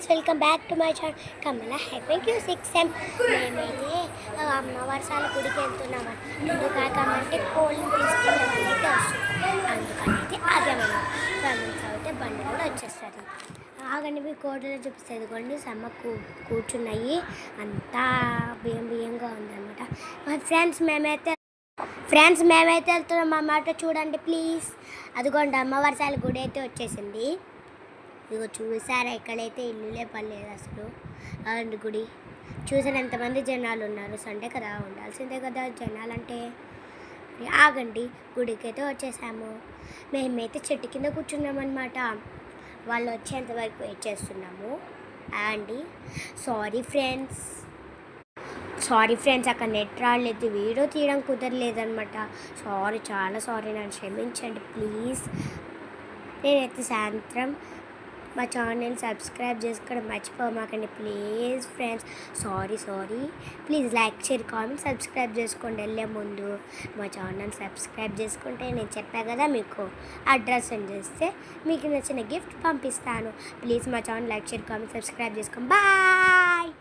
Friends, welcome back to my channel Kamala HyperQ6M. మేమైతే అమ్మవారి గుడికి వెళ్తున్నాము. ఎందుకంటే కోళ్ళని తీసుకునే వాళ్ళైతే వస్తుంది, అందుకని అయితే ఆగామని ఫ్రెండ్స్ అయితే బండి కూడా వచ్చేస్తుంది. ఆగనివి కోటలో చూపిస్తుంది కొన్ని సమ్మ కూర్చున్నాయి, అంతా బియ్యంగా ఉందన్నమాట. మా ఫ్రెండ్స్ మేమైతే వెళ్తున్నాం అన్నమాట. చూడండి ప్లీజ్, అదిగోండి అమ్మవారి గుడి అయితే వచ్చేసింది. ఇదిగో చూసారా, ఎక్కడైతే ఇల్లులే పడలేదు అసలు. అలాంటి గుడి చూసాను, ఎంతమంది జనాలు ఉన్నారు. సండే కదా, ఉండాల్సిందే కదా జనాలు అంటే. ఆగండి, గుడికి అయితే వచ్చేసాము. మేమైతే చెట్టు కింద కూర్చున్నామన్నమాట. వాళ్ళు వచ్చేంతవరకు వెయిట్ చేస్తున్నాము. అండి సారీ ఫ్రెండ్స్, అక్కడ నెట్ రాలేదు, వీడియో తీయడం కుదరలేదనమాట. చాలా సారీ, నన్ను క్షమించండి ప్లీజ్. నేనైతే సాయంత్రం మా ఛానల్ సబ్స్క్రైబ్ చేసుకోవడం మర్చిపోమాకండి please friends. Sorry please like, share, comment, subscribe చేసుకోండి. వెళ్ళే ముందు మా ఛానల్ సబ్స్క్రైబ్ చేసుకుంటే నేను చెప్పా కదా, మీకు అడ్రస్ సెండ్ చేస్తే మీకు నచ్చిన గిఫ్ట్ పంపిస్తాను. ప్లీజ్ మా channel like, share, comment, subscribe చేసుకోండి. బాయ్.